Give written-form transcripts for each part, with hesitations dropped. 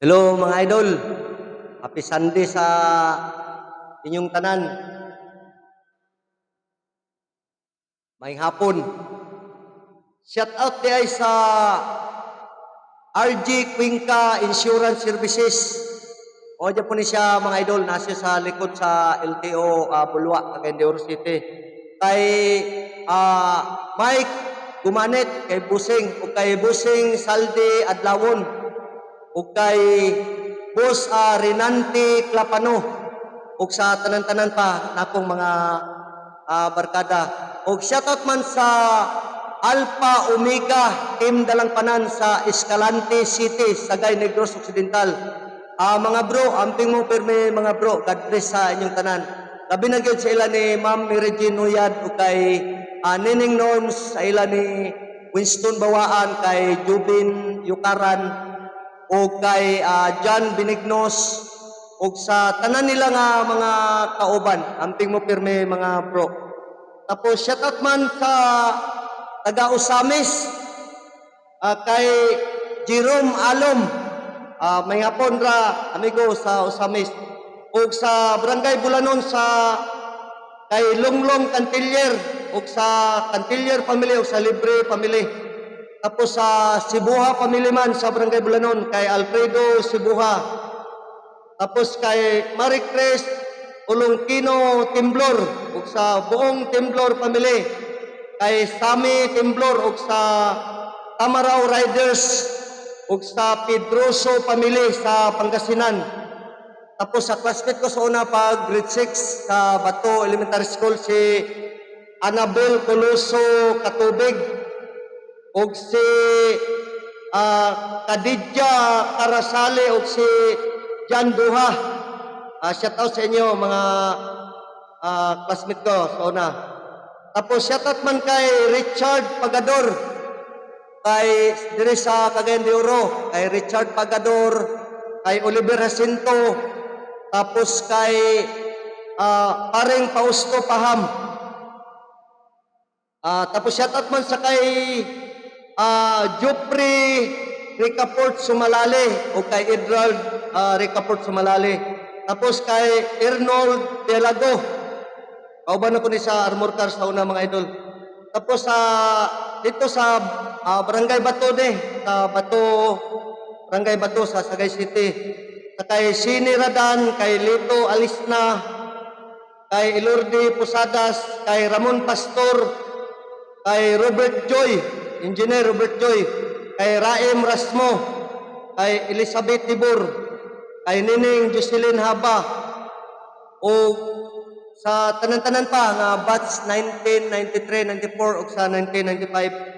Hello mga idol, happy Sunday sa inyong tanan. May hapon. Shout out di ay sa RG Cuenca Insurance Services. O dyan po ni siya mga idol, nasa sa likod sa LTO Bulwa, Cagayan de Oro City. Kay Mike Gumanet, kay Busing, o kay Busing Saldi Adlawon, o kay Boss Renante Clapano, o sa tanan-tanan pa na akong mga barkada. O shoutout man sa Alpha Omega Team Dalangpanan sa Escalante City, Sagay Negros Occidental. Mga bro, amping mo perme mga bro, God bless sa inyong tanan. Labi na gyud sa ila ni Ma'am Regine Huyad o kay Nining Norms, sa ila ni Winston Bawaan, kay Jubin Yukaran, o kay John Benignos, o sa tanan nila nga mga kauban, amping mo pirme mga bro. Tapos shoutout man sa taga Usamis, kay Jerome Alom, may hapon ra amigo sa Usamis, o sa Barangay Bulanon sa kay Longlong Cantiller, o sa Cantiller family, o sa Libre family. Tapos sa Sibuha family man sa Barangay Bulanon, kay Alfredo Sibuha. Tapos kay Marie Cres Olongkino Timblor, ug sa buong Timblor family, kay Sami Timblor, ug sa Tamaraw Riders, ug sa Pedroso family sa Pangasinan. Tapos sa classmate ko sa una pag grade 6 sa Bato Elementary School, si Annabel Coloso Katubig, ug si Kadidja Karasale, ug si Jan Duha. Shout out sa inyo mga classmate ko sa una. Tapos shout out man kay Richard Pagador, kay dire sa Cagayan de Oro, kay Richard Pagador, kay Oliver Jacinto, tapos kay paring Fausto Paham. Tapos shout out man sa kay Jupri Ricaport Sumalale, o kay Edrald Ricaport Sumalale. Tapos kay Arnold Delago, kauban ako ni sa Armor Cars sa una mga idol. Tapos dito sa Barangay Bato sa Barangay Bato sa Sagay City. Kay Sini Radan, kay Lito Alisna, kay Ilordi Posadas, kay Ramon Pastor, kay Robert Joy, Engineer Robert Joy, kay Raim Rasmo, kay Elizabeth Tibor, kay Nining Jocelyn Haba, o sa tanan-tanan pa nga batch 1993, 94, o sa 1995.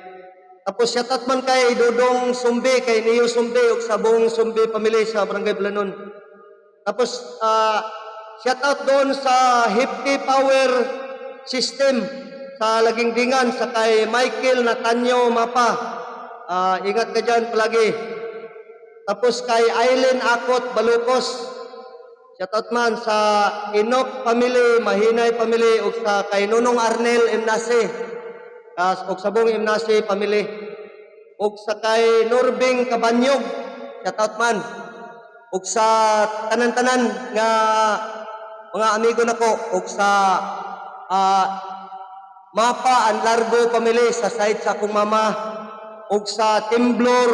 Tapos shoutout man kay Dodong Sumbi, kay Neo Sumbi, o sa buong Sumbi family sa Barangay Bulanon. Tapos shoutout doon sa Hefty Power System sa Laging Dingan, sa kay Michael Natanyo Mapa. Ingat ka dyan palagi. Tapos kay Aileen Akot Balukos, shoutout man sa Inok family, Mahinay family, o sa kay Nunong Arnel Imnase, o sa buong Imnase family, o sa kay Norbing Kabanyog, shoutout man, o sa tanan-tanan nga mga amigo nako, o sa Mapa and Largo family sa side sa akong mama, o sa Timblor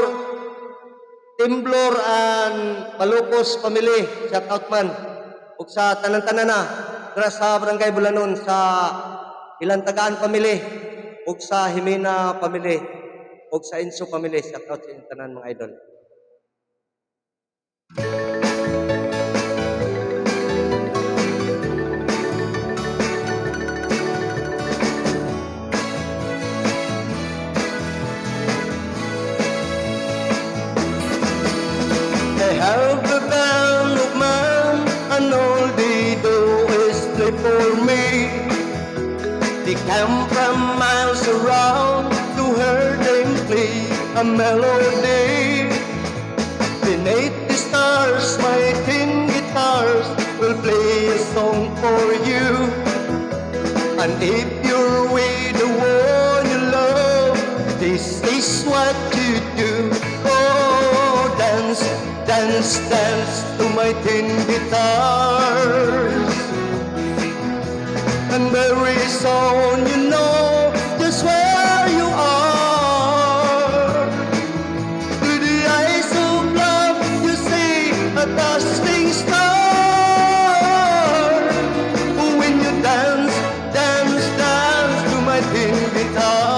and Balukos family, shout out man. Ug sa tanan-tanan na dira sa Barangay Bulanon, sa Ilantagaan family, ug sa Jimena family, ug sa Inso family, shout out sa inyong tanan mga idol. Have the band of man, and all they do is play for me. They come from miles around to hear them play a melody. Beneath the stars, my tin guitars will play a song for you. And if you're with the one you love, this is what you do. Oh, dance, dance. dance, dance to my tin guitars. And very soon you know just where you are. Through the eyes of love you see a dazzling star. When you dance, dance, dance to my tin guitar.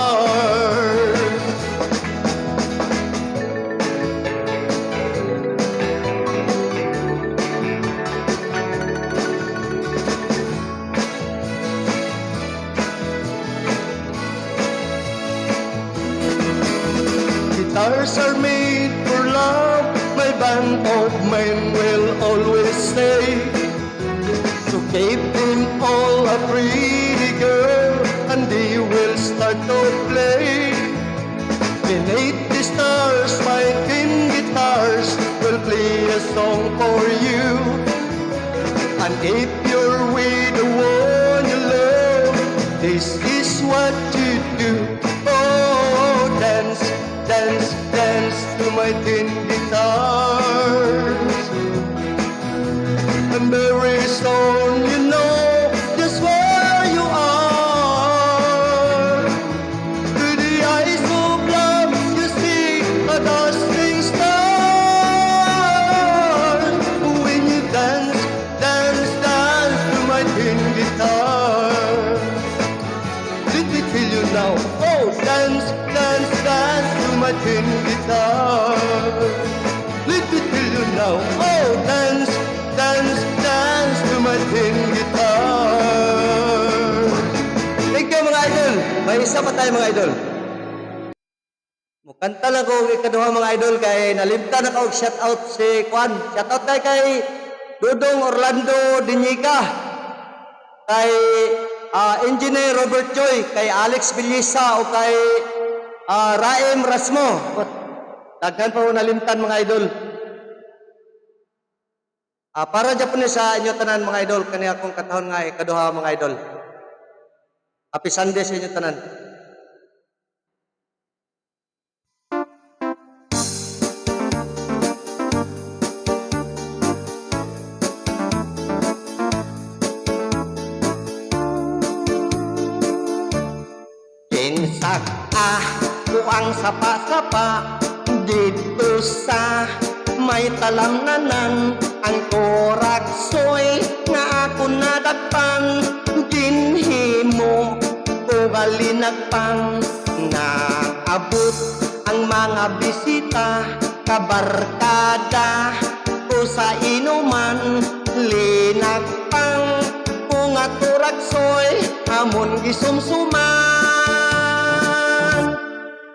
Guitars are made for love, my band of men will always say. So give them all a pretty girl, and they will start to play. Beneath the stars, my tin guitars will play a song for you. And if you're with the one you love, this is what you do. Oh, dance, dance, dance to my tin guitars. And very soon you know just where you are. Through the eyes of love you see a dazzling star. When you dance, dance, dance to my tin guitar. Let me tell you now, oh, dance, dance, dance to my tin guitar. Let me tell you now, oh, dance, dance, dance to my tin guitar. Thank you mga idol. May isa pa tayo mga idol. Mukanta lang ko ikaduha mga idol kay nalimtan na ko shout out si Kwan. Shout out tayo kay Dudong Orlando Diñica. Kay Engineer Robert Joy, kay Alex Villisa o kay Raim Rasmo. Daghan pa ko nalimtan mga idol. Para dyan po sa inyo tanan mga idol, kaniya akong katahon nga ikaduha mga idol. Happy Sunday sa inyo tanan. Kinsak ko ang sapa-sapa dito sa may talamnanan. Ang koraksoy nga ako nadagpang ginhimo ko galinagpang. Naabot ang mga bisita kabarkada ko sa inuman. Linagpang ko nga koraksoy amon gisumsuman.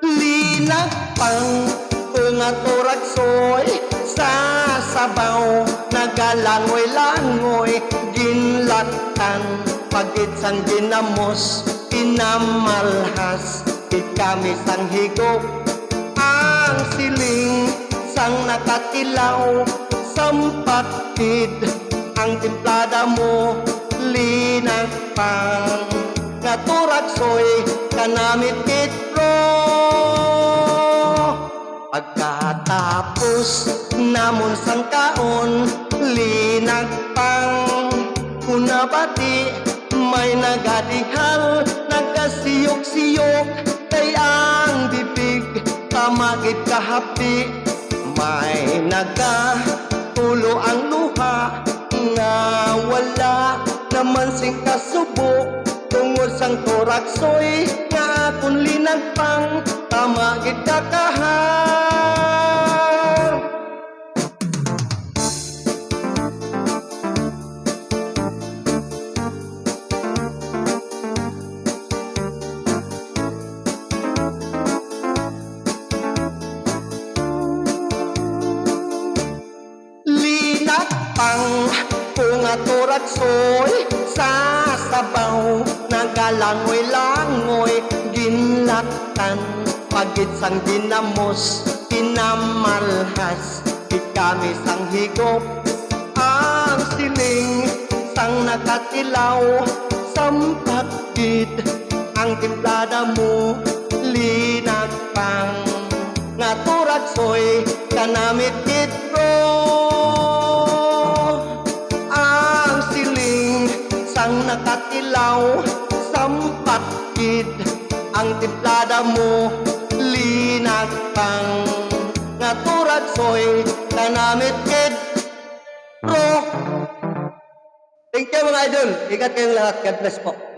Linagpang ko nga koraksoy sa sabaw nagalangoy-langoy ginlatan pagit sang ginamos pinamalhas kit kami sang higop ang siling sang nakatilaw sampatid ang timplada mo linagpang nga turaksoy kanamit kitro. Pagkatapos namon sang kaon linagpang kunabati may nagadihal nagkasiyok-siyok kay ang bibig tamagid kahapi may nagatulo ang luha nga wala naman sing kasubo tungod sang toraksoy nga akong linagpang tamagid kakahal. Linagpang kung atoraksoy sa sabaw nagalangoy-langoy ginlatan pagit sang dinamos pinamalhas kit kami sang higop ang siling sang nakatilaw sampagid ang timplada mo linagpang nga turaksoy kanamit kitro. nakatilaw, sampat kid. Ang timplada mo, linag pang nga turag soy, kanamit kid. Pro! Thank you mga idol. Ingat kayong lahat. God bless po.